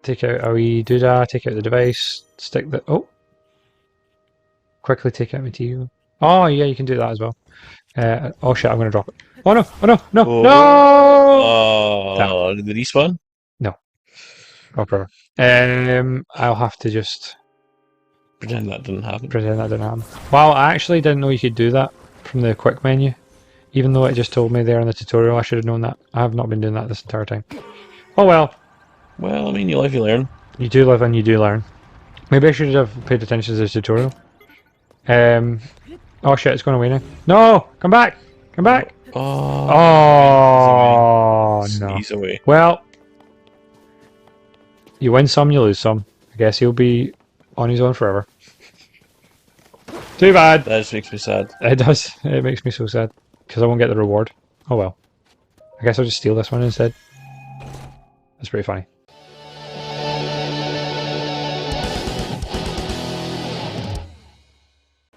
Take out a wee doodah, take out the device, stick the... Oh! Quickly take out material. Oh, yeah, you can do that as well. Oh shit, I'm gonna drop it. Oh no! Oh no! No! Oh, No! Damn it. did they respawn? No. Oh, brother. I'll have to just Pretend that didn't happen. pretend that didn't happen. Wow, I actually didn't know you could do that from the quick menu. Even though it just told me there in the tutorial, I should have known that. I have not been doing that this entire time. Oh well. Well, I mean, you live, you learn. You do live and you do learn. Maybe I should have paid attention to the tutorial. Oh shit, it's going away now. No! Come back! Come back! Oh, Oh no. sneeze away. Well, you win some, you lose some. I guess he'll be on his own forever. Too bad. That just makes me sad. It does. It makes me so sad. Because I won't get the reward. Oh well. I guess I'll just steal this one instead. That's pretty funny.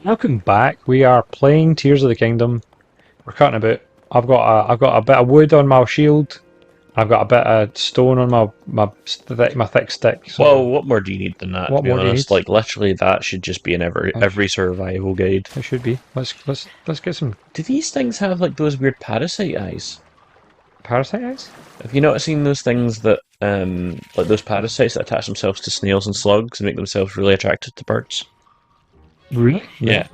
Welcome back. We are playing Tears of the Kingdom. We're cutting about. I've got a bit of wood on my shield. I've got a bit of stone on my thick stick. So Well, what more do you need than that? What to be more do you honest, need? like literally, that should just be in every survival guide. it should be. Let's get some Do these things have like those weird parasite eyes? parasite eyes. Have you not seen those things that, like those parasites that attach themselves to snails and slugs and make themselves really attracted to birds? Really? Yeah,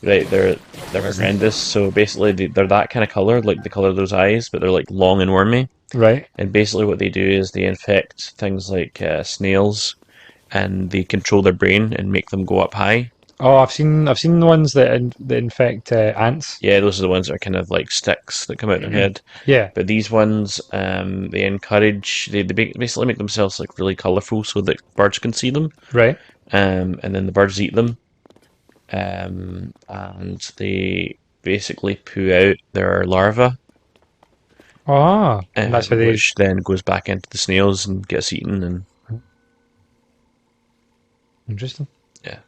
right. They're horrendous. So basically, they're that kind of color, like the color of those eyes, but they're like long and wormy. Right. And basically, what they do is they infect things like snails, and they control their brain and make them go up high. Oh, I've seen the ones that infect ants. Yeah, those are the ones that are kind of like sticks that come out their head. Yeah. But these ones, they encourage, they basically make themselves like really colourful so that birds can see them. Right. And then the birds eat them. And they basically poo out their larvae, Oh, and that's how they. which then goes back into the snails and gets eaten. And Interesting. yeah,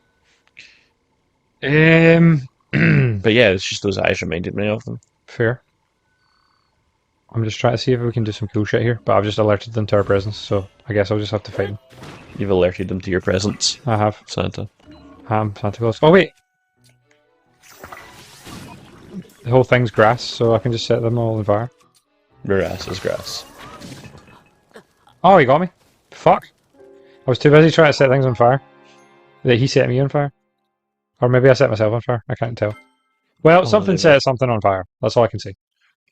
But but yeah, it's just those eyes reminded me of them. fair. I'm just trying to see if we can do some cool shit here, but I've just alerted them to our presence, so I guess I'll just have to fight them. You've alerted them to your presence, I have. Santa. Santa Claus. Oh wait! The whole thing's grass, so I can just set them all on fire. Your ass is grass. Oh, he got me. Fuck. I was too busy trying to set things on fire. That he set me on fire. Or maybe I set myself on fire. I can't tell. Well, something set something on fire. That's all I can see.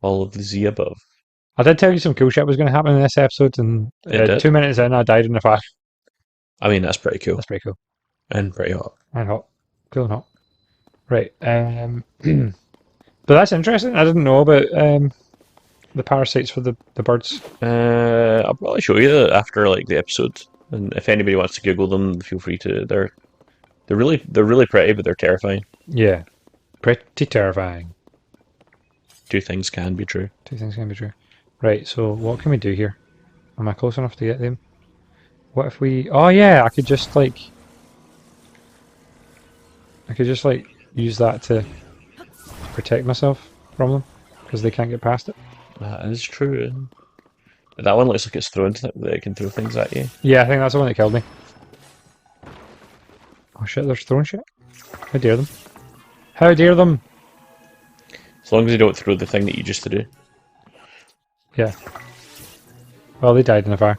All of the Z above. I did tell you some cool shit was going to happen in this episode, and It did. 2 minutes in, I died in the fire. I mean, that's pretty cool. That's pretty cool. And pretty hot. And hot. Cool and hot. Right. But that's interesting. I didn't know about the parasites for the birds. I'll probably show you that after like the episode. And if anybody wants to Google them, feel free to. They're really pretty, but they're terrifying. Yeah. Pretty terrifying. Two things can be true. Two things can be true. Right, so what can we do here? Am I close enough to get them? What if we... Oh yeah, I could just like use that to protect myself from them, because they can't get past it. That is true. That one looks like it's thrown, that it can throw things at you. Yeah, I think that's the one that killed me. Oh shit, they're throwing shit. How dare them? How dare them? As long as you don't throw the thing that you just threw. Yeah. Well, they died in the fire.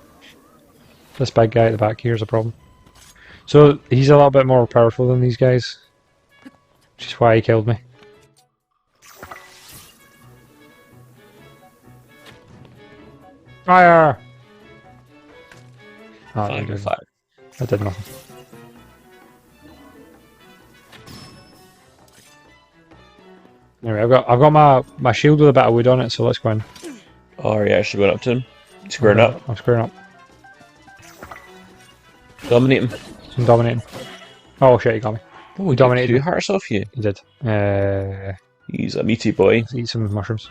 This big guy at the back here is a problem. So, he's a little bit more powerful than these guys. Which is why he killed me. Fire! Oh, Fire, fire. that did nothing. Anyway, I've got my shield with a bit of wood on it, so let's go in. Oh, are you actually going up to him? Squaring up? I'm squaring up. Dominate him. I'm dominating. Oh shit, he got me. Oh, he dominated did me. 2 hearts off you. He did. He's a meaty boy. Let's eat some mushrooms.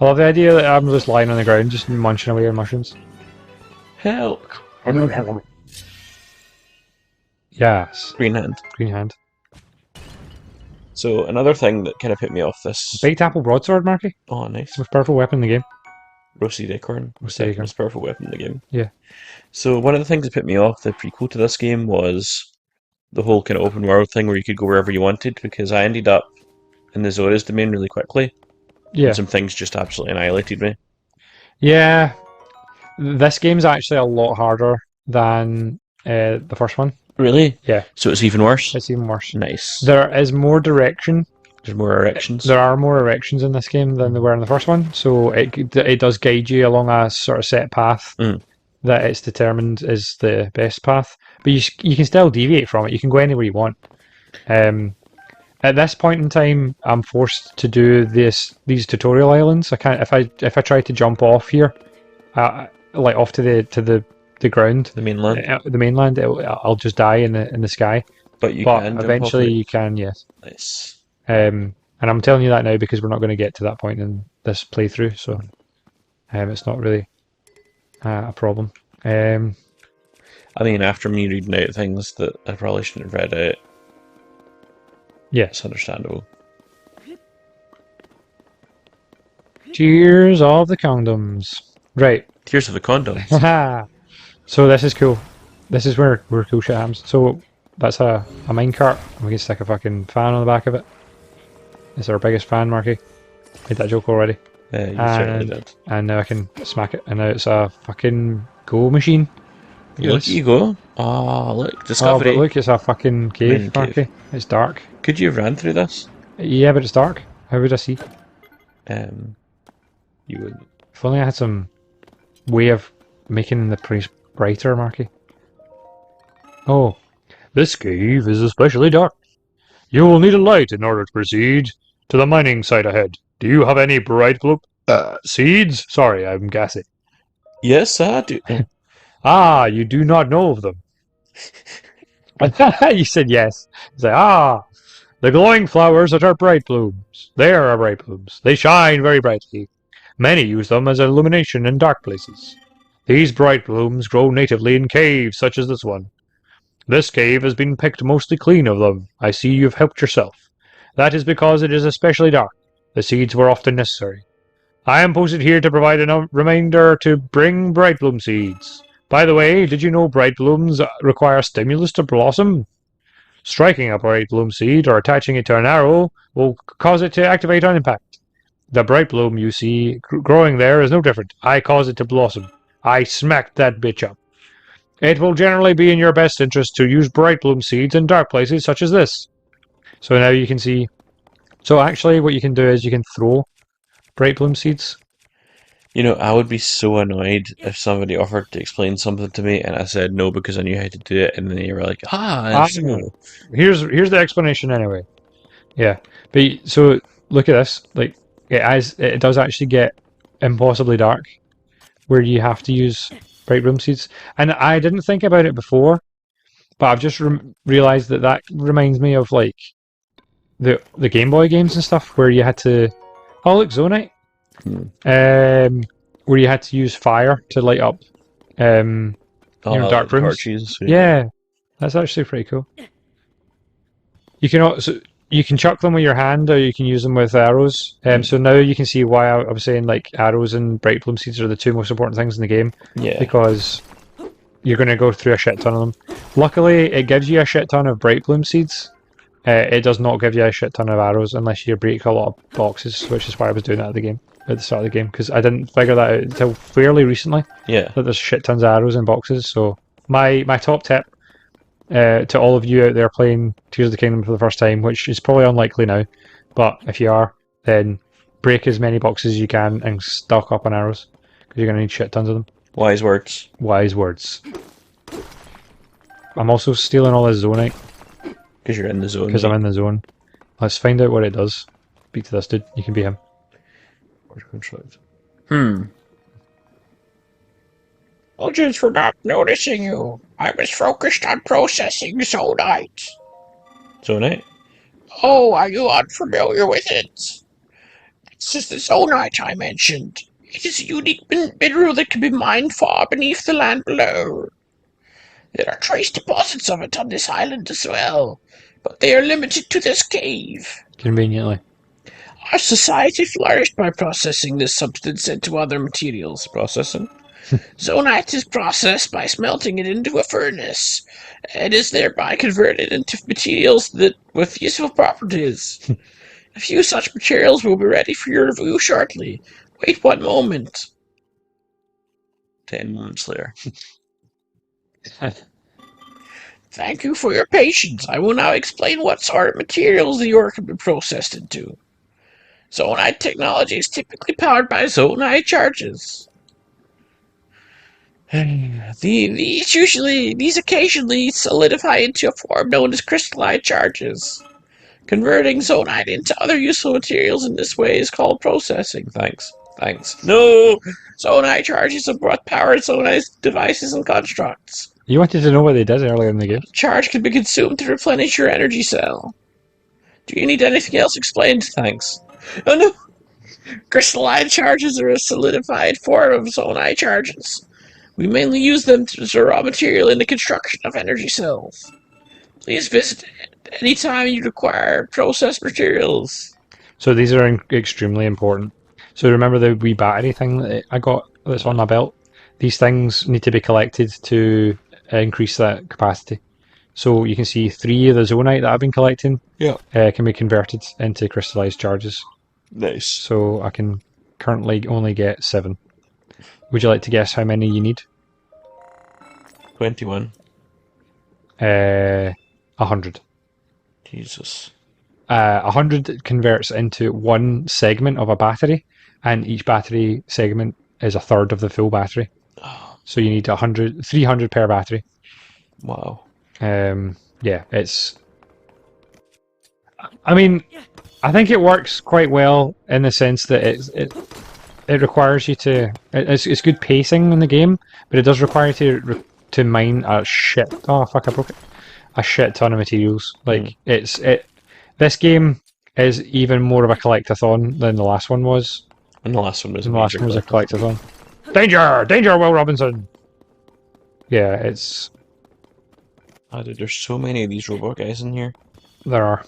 I love the idea that I'm just lying on the ground, just munching away on mushrooms. Help! Yes. Green hand. Green hand. So another thing that kind of put me off this. Baked apple broadsword, Marky. Oh, nice. Most powerful weapon in the game. Roasted acorn. Roasted acorn. Most powerful weapon in the game. Yeah. So one of the things that put me off the prequel to this game was the whole kind of open world thing where you could go wherever you wanted, because I ended up in the Zora's domain really quickly, and Yeah. some things just absolutely annihilated me. Yeah. This game's actually a lot harder than the first one. Really? Yeah. So it's even worse? It's even worse. Nice. There is more direction. There's more erections. There are more erections in this game than there were in the first one, so it does guide you along a sort of set path that it's determined is the best path. But you can still deviate from it. You can go anywhere you want. At this point in time, I'm forced to do these tutorial islands. I can't if I try to jump off here, like off to the ground, The mainland. I'll just die in the sky. But you But can jump eventually off it. you can, yes. Nice. And I'm telling you that now because we're not going to get to that point in this playthrough, so it's not really a problem. I mean, after me reading out things that I probably shouldn't have read out, yeah, it's understandable. Tears of the condoms. Right. Tears of the condoms. So this is cool. This is where cool shit happens. So that's a minecart. We can stick a fucking fan on the back of it. It's our biggest fan, Marky. Made that joke already. Yeah, you certainly did. And now I can smack it, and now it's a fucking go machine. Look, you go. Oh, look, discovery. Oh, but look, it's a fucking cave, Marky. Cave. It's dark. Could you have ran through this? Yeah, but it's dark. How would I see? You would. If only I had some way of making the place brighter, Marky. Oh, this cave is especially dark. You will need a light in order to proceed to the mining site ahead. Do you have any Brightbloom seeds? Sorry, I'm gassy. Yes, I do. Ah, you do not know of them. You said yes. You say, the glowing flowers that are bright blooms. They are bright blooms. They shine very brightly. Many use them as illumination in dark places. These bright blooms grow natively in caves such as this one. This cave has been picked mostly clean of them. I see you've helped yourself. That is because it is especially dark. The seeds were often necessary. I am posted here to provide a reminder to bring Brightbloom Seeds. By the way, did you know bright blooms require stimulus to blossom? Striking a bright bloom seed or attaching it to an arrow will cause it to activate on impact. The bright bloom you see growing there is no different. I cause it to blossom. I smacked that bitch up. It will generally be in your best interest to use bright bloom seeds in dark places such as this. So now you can see. So actually what you can do is you can throw bright bloom seeds. You know, I would be so annoyed if somebody offered to explain something to me and I said no because I knew how to do it, and then you were like, no. Here's the explanation anyway. Yeah, but so look at this. Like it does actually get impossibly dark, where you have to use bright bloom seeds. And I didn't think about it before, but I've just realized that reminds me of like the Game Boy games and stuff, where you had to. Oh look, Zonaite. Where you had to use fire to light up dark rooms. Torches, yeah, that's actually pretty cool. You can chuck them with your hand, or you can use them with arrows. So now you can see why I was saying like arrows and bright bloom seeds are the two most important things in the game. Yeah. Because you're going to go through a shit ton of them. Luckily, it gives you a shit ton of bright bloom seeds. It does not give you a shit ton of arrows unless you break a lot of boxes, which is why I was doing that at the start of the game, because I didn't figure that out until fairly recently. Yeah. That there's shit tons of arrows in boxes. So my top tip to all of you out there playing Tears of the Kingdom for the first time, which is probably unlikely now, but if you are, then break as many boxes as you can and stock up on arrows, because you're going to need shit tons of them. Wise words. Wise words. I'm also stealing all this Zonite. Because you're in the zone. Because I'm in the zone. Let's find out what it does. Speak to this dude. You can be him. Apologies for not noticing you. I was focused on processing Zonaite. Zonai? Oh, are you unfamiliar with it? This is the Zonaite I mentioned. It is a unique mineral that can be mined far beneath the land below. There are trace deposits of it on this island as well, but they are limited to this cave. Conveniently. Our society flourished by processing this substance into other materials. Processing. Zonaite is processed by smelting it into a furnace. It is thereby converted into materials that with useful properties. A few such materials will be ready for your review shortly. Wait 1 moment. 10 months later. Thank you for your patience. I will now explain what sort of materials the ore can be processed into. Zonite technology is typically powered by Zonai charges. These occasionally solidify into a form known as crystallized charges. Converting Zonite into other useful materials in this way is called processing. Thanks. No! Zonite charges are what power Zonite's devices and constructs. You wanted to know what they did earlier in the game. Charge can be consumed to replenish your energy cell. Do you need anything else explained? Thanks. Oh no! Crystallized charges are a solidified form of Zonai charges. We mainly use them as a raw material in the construction of energy cells. Please visit anytime you require processed materials. So these are extremely important. So remember the wee battery thing that I got that's on my belt? These things need to be collected to increase that capacity. So you can see 3 of the Zonite that I've been collecting can be converted into crystallized charges. Nice. So I can currently only get 7. Would you like to guess how many you need? 21. 100. Jesus. 100 converts into 1 segment of a battery, and each battery segment is a third of the full battery. So you need 300 per battery. Wow. Yeah, it's... I mean, I think it works quite well in the sense that it requires you to... It's good pacing in the game, but it does require you to mine a shit... Oh, fuck, I broke it. A shit ton of materials. Like, this game is even more of a collectathon than the last one was. And the last one was The last one was a collectathon. Danger! Danger, Will Robinson! Yeah, it's... Oh, dude, there's so many of these robot guys in here. There are.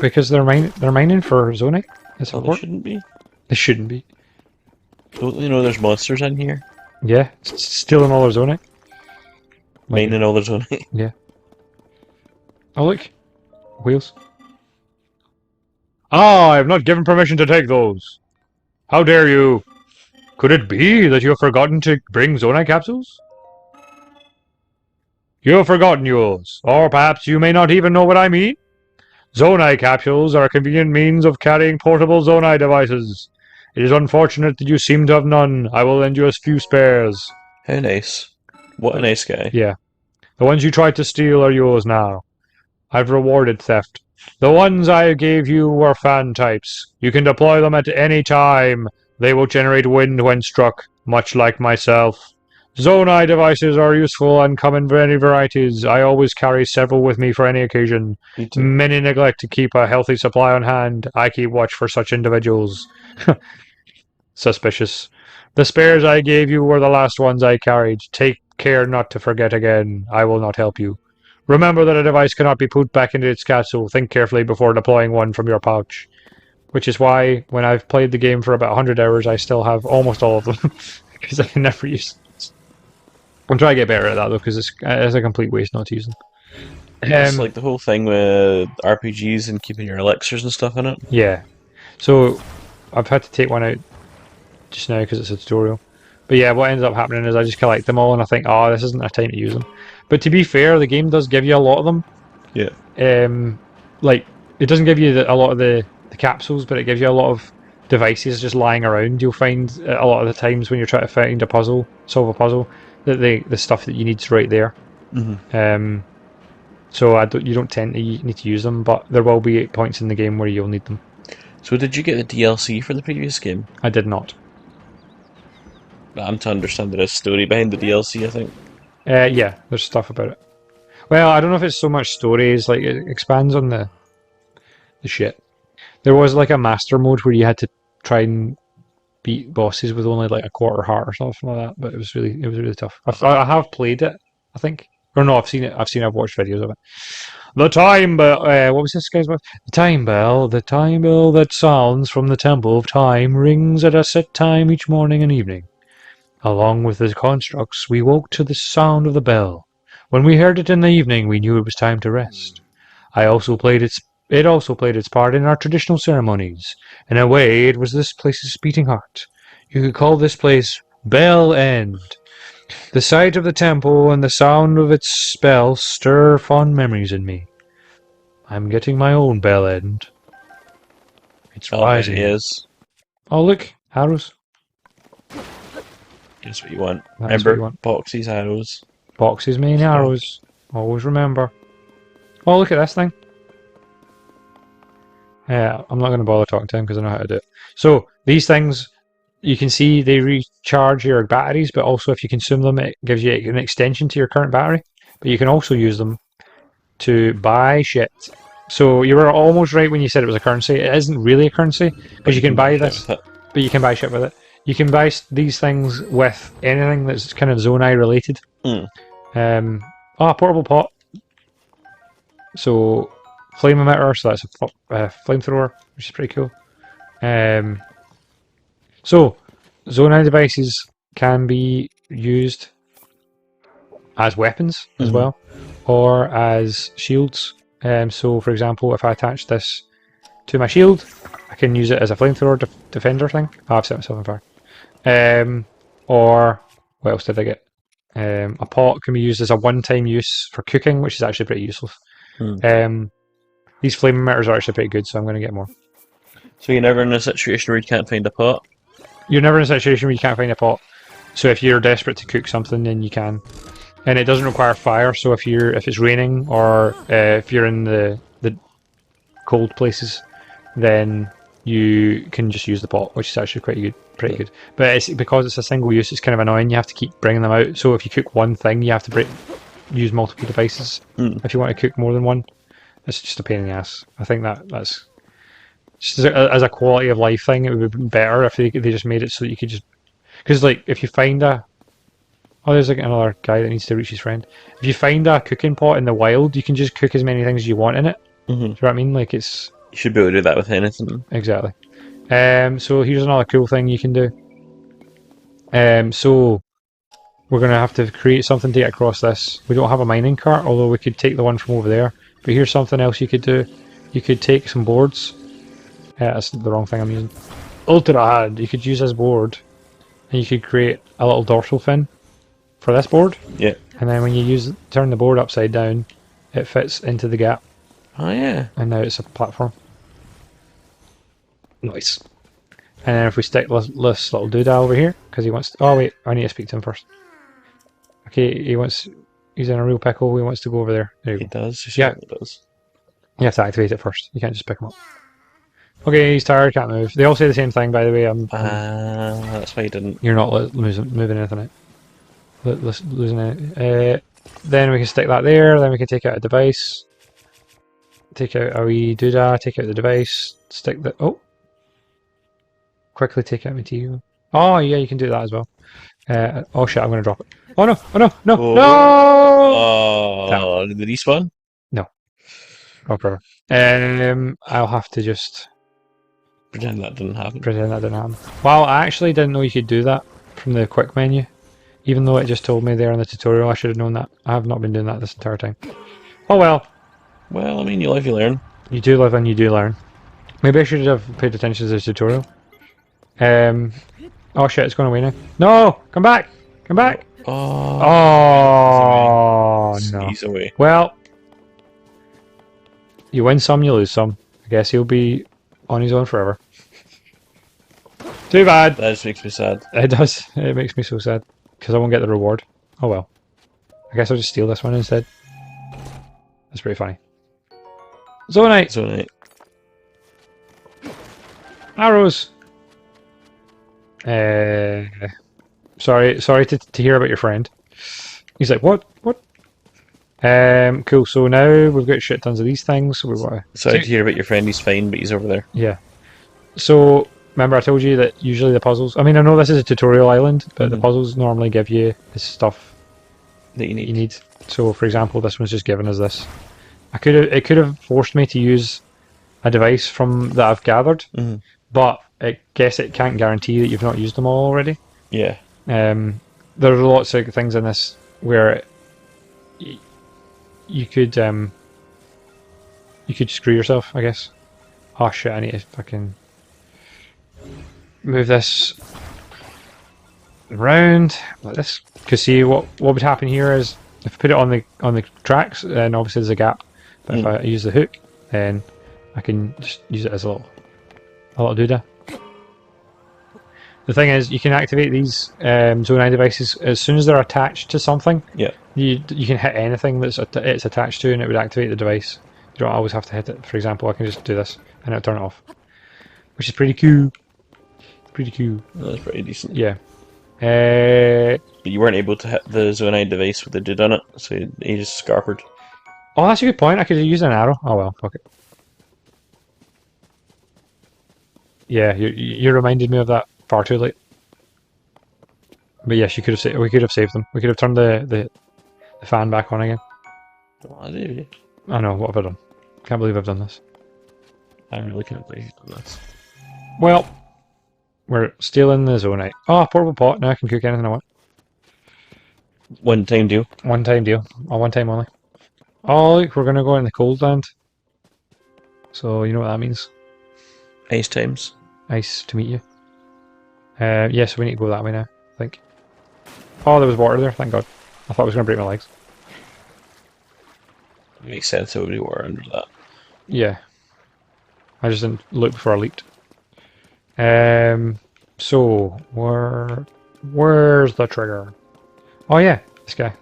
Because they're mining for Zonai. It's Oh, they important. shouldn't be. They shouldn't be. Don't you know there's monsters in here? Yeah, stealing all their Zonai. Mining all their own. Yeah. Oh look, wheels. Ah, I have not given permission to take those. How dare you? Could it be that you have forgotten to bring Zonai capsules? You have forgotten yours, or perhaps you may not even know what I mean. Zonai capsules are a convenient means of carrying portable Zonai devices. It is unfortunate that you seem to have none. I will lend you a few spares. How nice. What a nice guy. Yeah. The ones you tried to steal are yours now. I've rewarded theft. The ones I gave you were fan types. You can deploy them at any time. They will generate wind when struck, much like myself. Zonai devices are useful and come in many varieties. I always carry several with me for any occasion. Me too. Many neglect to keep a healthy supply on hand. I keep watch for such individuals. Suspicious. The spares I gave you were the last ones I carried. Take care not to forget again. I will not help you. Remember that a device cannot be put back into its capsule. Think carefully before deploying one from your pouch. Which is why, when I've played the game for about 100 hours, I still have almost all of them. Because I can never use them. I'm trying to get better at that, though, because it's a complete waste not to use them. It's like the whole thing with RPGs and keeping your elixirs and stuff in it. Yeah. So, I've had to take one out just now because it's a tutorial. But yeah, what ends up happening is I just collect them all and I think, oh, this isn't a time to use them. But to be fair, the game does give you a lot of them. Yeah. Like, it doesn't give you a lot of the capsules, but it gives you a lot of devices just lying around. You'll find a lot of the times when you're trying to find a puzzle, solve a puzzle, that the stuff that you need's right there. Mm-hmm. So you don't tend to need to use them, but there will be points in the game where you'll need them. So did you get the DLC for the previous game? I did not. I'm to understand there is story behind the DLC, I think. Yeah, there's stuff about it. Well, I don't know if it's so much stories, like it expands on the shit. There was like a master mode where you had to try and beat bosses with only like a quarter heart or something like that, but it was really tough. I have played it, I think, Or no, I've watched videos of it. The time bell. What was this guy's word? The time bell that sounds from the temple of time rings at a set time each morning and evening. Along with the constructs, we woke to the sound of the bell. When we heard it in the evening, we knew it was time to rest. It also played its part in our traditional ceremonies. In a way, it was this place's beating heart. You could call this place Bell End. The sight of the temple and the sound of its bell stir fond memories in me. I'm getting my own Bell End. It's rising. It is. Oh, look, arrows. That's what you want. That is what you Remember, want. boxes, arrows. Boxes mean arrows. Always remember. Oh, look at this thing. Yeah, I'm not going to bother talking to him because I know how to do it. So, these things, you can see they recharge your batteries, but also if you consume them, it gives you an extension to your current battery. But you can also use them to buy shit. So, you were almost right when you said it was a currency. It isn't really a currency, because you can buy this, but you can buy shit with it. You can buy these things with anything that's kind of Zonai related. Portable pot. So, flame emitter, so that's a flamethrower, which is pretty cool. So, Zonai devices can be used as weapons as well, or as shields. So, for example, if I attach this to my shield, I can use it as a flamethrower defender thing. Oh, I've set myself on fire. Or, what else did I get? A pot can be used as a one-time use for cooking, which is actually pretty useful. These flame emitters are actually pretty good, so I'm going to get more. So you're never in a situation where you can't find a pot? You're never in a situation where you can't find a pot. So if you're desperate to cook something, then you can. And it doesn't require fire, so if it's raining or if you're in the cold places, then you can just use the pot, which is actually pretty good. But because it's a single use, it's kind of annoying. You have to keep bringing them out. So if you cook one thing, you have to use multiple devices. If you want to cook more than one, it's just a pain in the ass. I think that's just as a quality of life thing. It would be better if they just made it so that you could just, because like if you find there's like another guy that needs to reach his friend. If you find a cooking pot in the wild, you can just cook as many things as you want in it. Do you know what I mean? Like you should be able to do that with anything. Exactly. So here's another cool thing you can do. So we're going to have to create something to get across this. We don't have a mining cart, although we could take the one from over there. But here's something else you could do. You could take some boards. That's the wrong thing I'm using. Ultrahand. You could use this board, and you could create a little dorsal fin for this board. Yeah. And then when you turn the board upside down, it fits into the gap. Oh yeah. And now it's a platform. Nice. And then if we stick this little doodah over here, because he wants to, oh wait, I need to speak to him first. Okay, he's in a real pickle, he wants to go over there. There you go. Does? Yeah. It does. You have to activate it first, you can't just pick him up. Okay, he's tired, can't move. They all say the same thing, by the way. That's why you didn't. You're not moving anything out. Losing it. Then we can stick that there, then we can take out a device. Take out a wee doodah, take out the device, stick the... Oh! Quickly take out material. Oh, yeah, you can do that as well. Oh shit, I'm going to drop it. Oh no! Oh no! No! Oh. No! Oh, did they respawn? No. Oh, problem. I'll have to just... Pretend that didn't happen. Well, I actually didn't know you could do that from the quick menu. Even though it just told me there in the tutorial, I should have known that. I have not been doing that this entire time. Oh well. Well, I mean, you live, you learn. You do live and you do learn. Maybe I should have paid attention to the tutorial. Oh shit, it's going away now. No! Come back! Come back! Oh no. He's away. Well, you win some, you lose some. I guess he'll be on his own forever. Too bad! That just makes me sad. It does. It makes me so sad. Because I won't get the reward. Oh well. I guess I'll just steal this one instead. That's pretty funny. Zonaite! Zonai. Arrows! Sorry to hear about your friend. He's like, what? What? Cool, so now we've got shit tons of these things. So Sorry to hear about your friend, he's fine, but he's over there. Yeah. So, remember I told you that usually the puzzles... I mean, I know this is a tutorial island, but the puzzles normally give you this stuff that you that you need. need. So, for example, this one's just given us this. It could have forced me to use a device from that I've gathered, Mhm. but I guess it can't guarantee that you've not used them all already. Yeah. There's lots of things in this where you could screw yourself, I guess. Oh shit! I need to fucking move this around like this. Because see, what would happen here is if I put it on the tracks, then obviously there's a gap. But if I use the hook, then I can just use it as a little doodah. The thing is, you can activate these Zonai devices as soon as they're attached to something. Yeah. You can hit anything that's it's attached to, and it would activate the device. You don't always have to hit it. For example, I can just do this, and it'll turn it off, which is pretty cool. Pretty cool. That's pretty decent. Yeah. But you weren't able to hit the Zonai device with the dude on it, so he just scarpered. Oh, that's a good point. I could have used an arrow. Oh well, fuck it. Yeah, you reminded me of that far too late. But yes, we could have saved them. We could have turned the fan back on again. Oh, dude. I know, what have I done? Can't believe I've done this. I really can't believe you've done this. Well, we're stealing the Zonite. Oh, portable pot. Now I can cook anything I want. One time deal. One time deal. Oh, one time only. Oh, look, we're going to go in the cold land. So, you know what that means. Ice times. Nice to meet you. Yes, we need to go that way now, I think. Oh, there was water there, thank God. I thought it was going to break my legs. Makes sense that would be water under that. Yeah. I just didn't look before I leaped. So, where's the trigger? Oh yeah, this guy.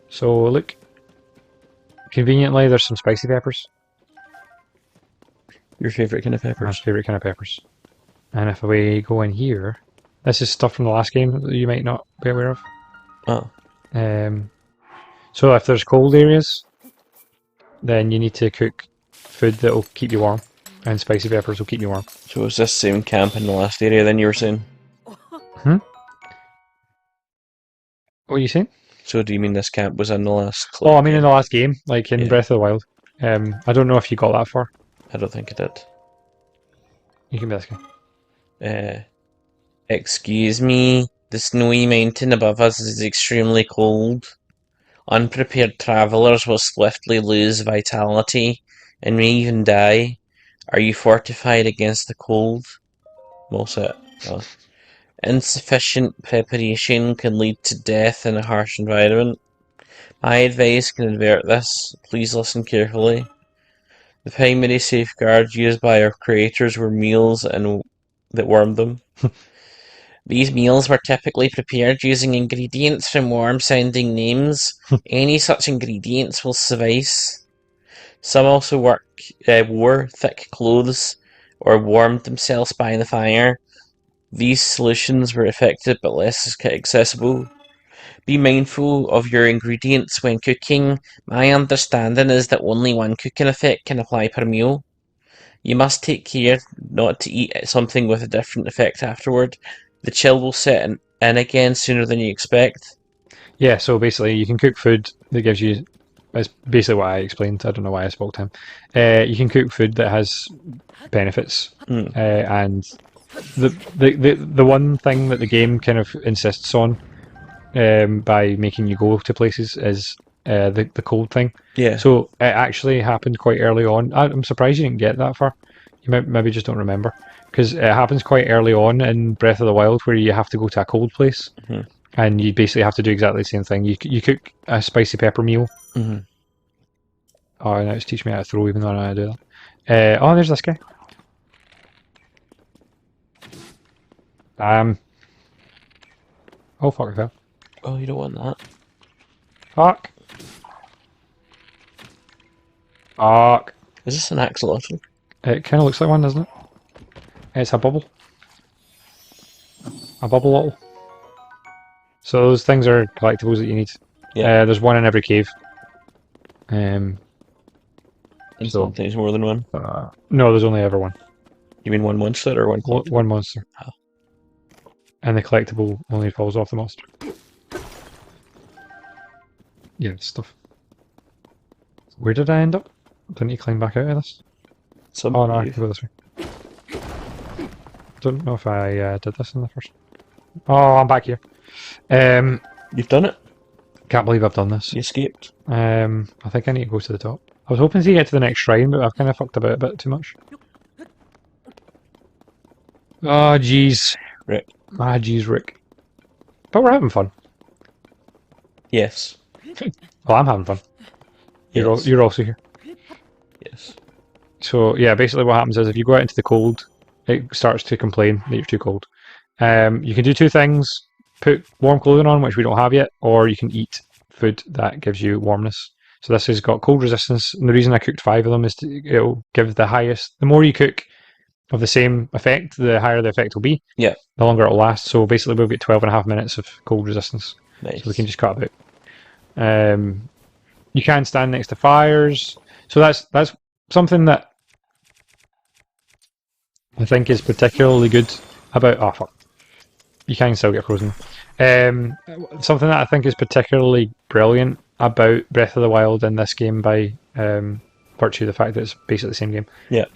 So, look. Conveniently, there's some spicy peppers. Your favourite kind of My peppers. favourite kind of peppers. And if we go in here, this is stuff from the last game that you might not be aware of. Oh. So if there's cold areas, then you need to cook food that will keep you warm, and spicy peppers will keep you warm. So was this same camp in the last area then you were saying? What are you saying? So do you mean this camp was in the last clip? Oh, I mean in the last game, like in Yeah. Breath of the Wild. I don't know if you got that far. I don't think it did. You can be this guy. Excuse me, the snowy mountain above us is extremely cold. Unprepared travelers will swiftly lose vitality and may even die. Are you fortified against the cold? Well set. Oh. Insufficient preparation can lead to death in a harsh environment. My advice can avert this. Please listen carefully. The primary safeguards used by our creators were meals and that warmed them. These meals were typically prepared using ingredients from warm-sounding names. Any such ingredients will suffice. Some also wore thick clothes or warmed themselves by the fire. These solutions were effective but less accessible. Be mindful of your ingredients when cooking. My understanding is that only one cooking effect can apply per meal. You must take care not to eat something with a different effect afterward. The chill will set in again sooner than you expect. Yeah, so basically you can cook food that gives you... That's basically what I explained. I don't know why I spoke to him. You can cook food that has benefits. And the one thing that the game kind of insists on by making you go to places is the cold thing. Yeah. So it actually happened quite early on. I'm surprised you didn't get that far. You maybe just don't remember. Because it happens quite early on in Breath of the Wild where you have to go to a cold place. Mhm. And you basically have to do exactly the same thing. You cook a spicy pepper meal. Mm-hmm. Oh, now it's teaching me how to throw even though I know how to do that. Oh, there's this guy. Oh, fuck, I fell. Oh, you don't want that. Fuck. Fuck. Is this an axolotl? It kind of looks like one, doesn't it? It's a bubble. A bubble. So those things are collectibles that you need. Yeah. There's one in every cave. And so- sometimes more than one. No, there's only ever one. You mean one monster or one collectible? One monster. Oh. And the collectible only falls off the monster. Yeah, stuff. Where did I end up? Didn't you climb back out of this? Some Oh no, I can go this way. Don't know if I did this in the first. Oh, I'm back here. You've done it. Can't believe I've done this. You escaped. I think I need to go to the top. I was hoping to get to the next shrine, but I've kind of fucked about a bit too much. Oh, jeez. Rick. Ah, jeez, Rick. But we're having fun. Yes. Well, I'm having fun. Yes. You're also here. Yes. So, yeah, basically what happens is if you go out into the cold, it starts to complain that you're too cold. You can do two things. Put warm clothing on, which we don't have yet, or you can eat food that gives you warmness. So this has got cold resistance, and the reason I cooked 5 of them is it'll give the highest. The more you cook of the same effect, the higher the effect will be. Yeah. The longer it'll last. So basically, we'll get 12.5 minutes of cold resistance. Nice. So we can just cut about. You can stand next to fires. So that's something that I think is particularly good about. Oh fuck! You can still get frozen. Something that I think is particularly brilliant about Breath of the Wild in this game, by virtue of the fact that it's basically the same game,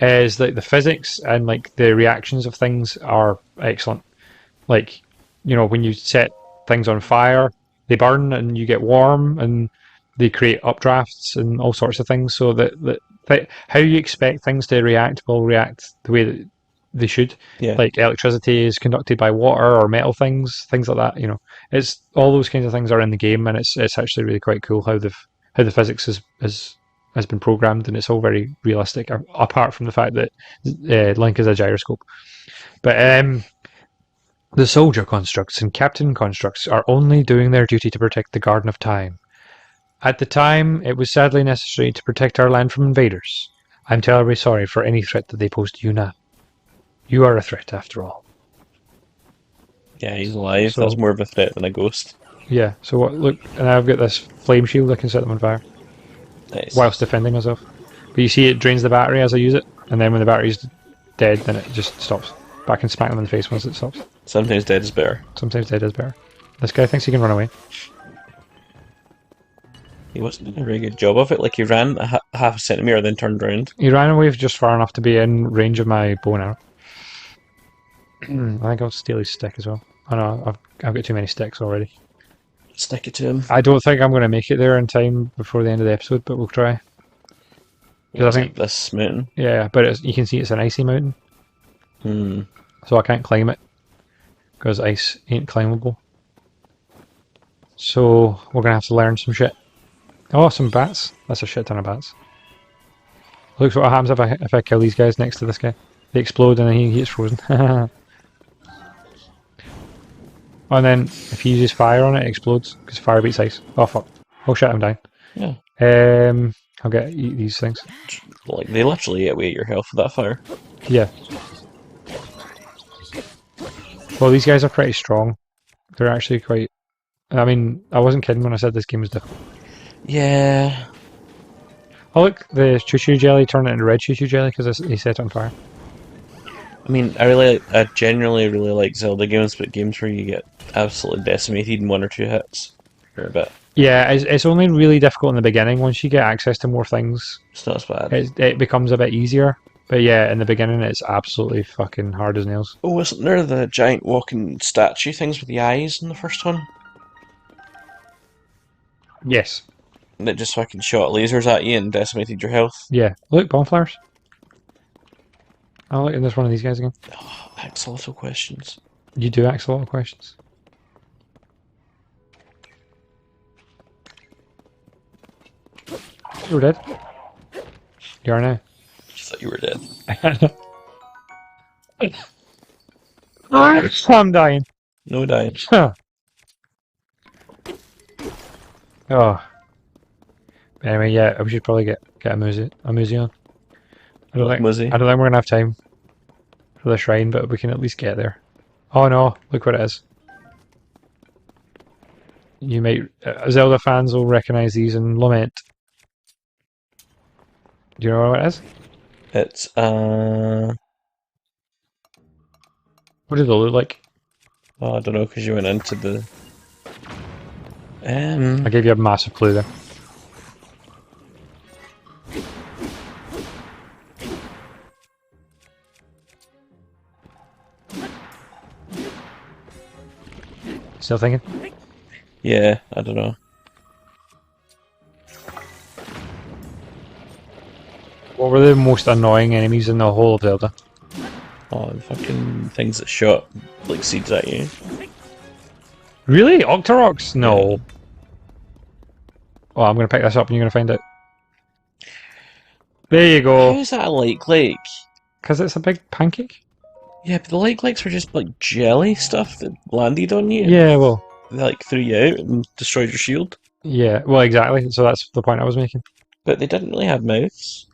is that the physics and like the reactions of things are excellent. Like, when you set things on fire, they burn and you get warm, and they create updrafts and all sorts of things. So that how you expect things to react will react the way that they should. Yeah. Like electricity is conducted by water or metal things like that. It's all those kinds of things are in the game, and it's actually really quite cool how the physics has been programmed, and it's all very realistic. Apart from the fact that Link is a gyroscope, but the soldier constructs and captain constructs are only doing their duty to protect the Garden of Time. At the time, it was sadly necessary to protect our land from invaders. I'm terribly sorry for any threat that they pose to you now. You are a threat, after all. Yeah, he's alive. So- That's more of a threat than a ghost. Yeah, so look, and I've got this flame shield, I can set them on fire, Nice. whilst defending myself. But you see it drains the battery as I use it, and then when the battery's dead, then it just stops. But I can smack them in the face once it stops. Sometimes dead is better. Sometimes dead is better. This guy thinks he can run away. He wasn't doing a very good job of it. Like, he ran half a centimetre, then turned around. He ran away just far enough to be in range of my bow and arrow. I think I'll steal his stick as well. I know, I've got too many sticks already. Stick it to him. I don't think I'm going to make it there in time before the end of the episode, but we'll try. Because I think, this mountain. yeah, but you can see it's an icy mountain, so I can't climb it because ice ain't climbable. So we're gonna have to learn some shit. Oh, some bats! That's a shit ton of bats. Look what happens if I kill these guys next to this guy. They explode and then he gets frozen. And then if he uses fire on it, it explodes because fire beats ice. Oh fuck! Oh shit! I'm dying. Yeah. I'll eat these things. Like, they literally eat away your health with that fire. Yeah. Well, these guys are pretty strong. They're actually quite. I mean, I wasn't kidding when I said this game was difficult. Yeah. Oh look, the choo-choo jelly turned it into red choo-choo jelly because he set it on fire. I mean, I generally really like Zelda games, but games where you get absolutely decimated in 1 or 2 hits are a bit. Yeah, it's only really difficult in the beginning. Once you get access to more things, It's not as bad. it becomes a bit easier. But yeah, in the beginning, it's absolutely fucking hard as nails. Oh, wasn't there the giant walking statue things with the eyes in the first one? Yes. That just fucking shot lasers at you and decimated your health? Yeah. Look, bonfires. Oh, look, and there's one of these guys again. Oh, ask a lot of questions. You do ask a lot of questions. You're dead. You are now. I thought you were dead. I'm dying. No dying. Oh. But anyway, yeah, we should probably get a museum. I don't think we're gonna have time for the shrine, but we can at least get there. Oh no! Look what it is. You might Zelda fans will recognise these and lament. Do you know what it is? It's What do they look like? oh, I don't know, because you went into the I gave you a massive clue there. Still thinking? Yeah, I don't know. What were the most annoying enemies in the whole of Zelda? Oh, the fucking things that shot like seeds at you. Really? Octoroks? No. Yeah. Oh, I'm going to pick this up and you're going to find it. There you go. How is that a lake? Because it's a big pancake? Yeah, but the lakes were just like jelly stuff that landed on you. Yeah, well, They like threw you out and destroyed your shield. yeah, well, exactly. So that's the point I was making. But they didn't really have mouths.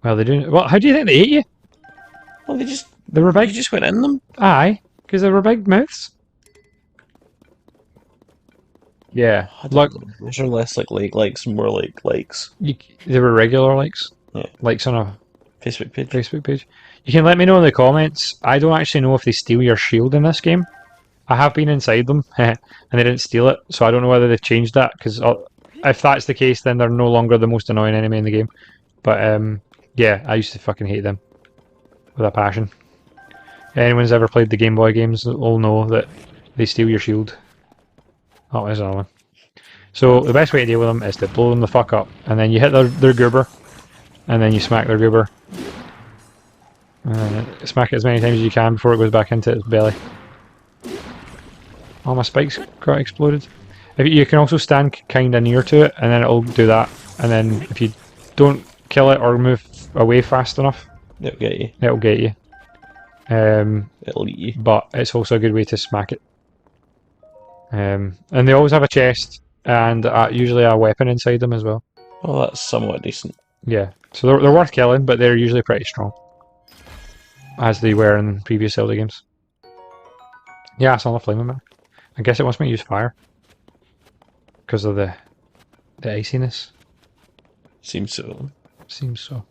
Well, they do. Well, how do you think they ate you? Well, They were you big. just went in them. Aye, because they were big mouths. Yeah, I don't look, know. Those are less like lakes, more like lakes. they were regular likes. Yeah. Likes on a Facebook page. Facebook page. You can let me know in the comments. I don't actually know if they steal your shield in this game. I have been inside them, and they didn't steal it, so I don't know whether they've changed that, because if that's the case, then they're no longer the most annoying enemy in the game. But, yeah, I used to fucking hate them. With a passion. Anyone's ever played the Game Boy games will know that they steal your shield. Oh, there's another one. So, the best way to deal with them is to blow them the fuck up, and then you hit their goober, and then you smack their goober. Smack it as many times as you can before it goes back into its belly. Oh, my spikes got exploded. You can also stand kind of near to it, and then it'll do that. And then if you don't kill it or move away fast enough, It'll get you. it'll get you. It'll eat you. But it's also a good way to smack it. And they always have a chest and usually a weapon inside them as well. Well, that's somewhat decent. Yeah, so they're worth killing, but they're usually pretty strong. As they were in previous Zelda games. Yeah, it's on the flaming back. I guess it wants me to use fire. Because of the iciness. Seems so. Seems so.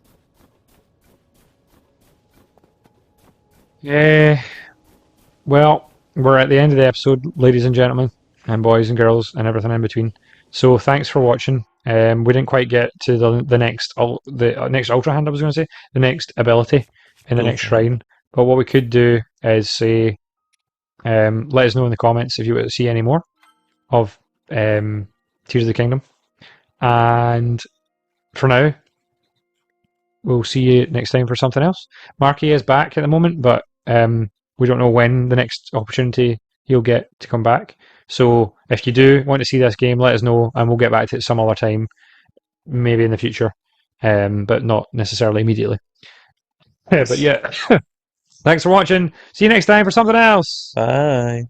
Yeah. Well, we're at the end of the episode, ladies and gentlemen, and boys and girls, and everything in between. So thanks for watching. We didn't quite get to the next next Ultrahand, I was going to say, the next ability in the next shrine. But what we could do is say, let us know in the comments if you want to see any more of Tears of the Kingdom. And for now, we'll see you next time for something else. Marky is back at the moment, but we don't know when the next opportunity he'll get to come back. So if you do want to see this game, let us know, and we'll get back to it some other time, maybe in the future, but not necessarily immediately. But yeah, thanks for watching. See you next time for something else. Bye.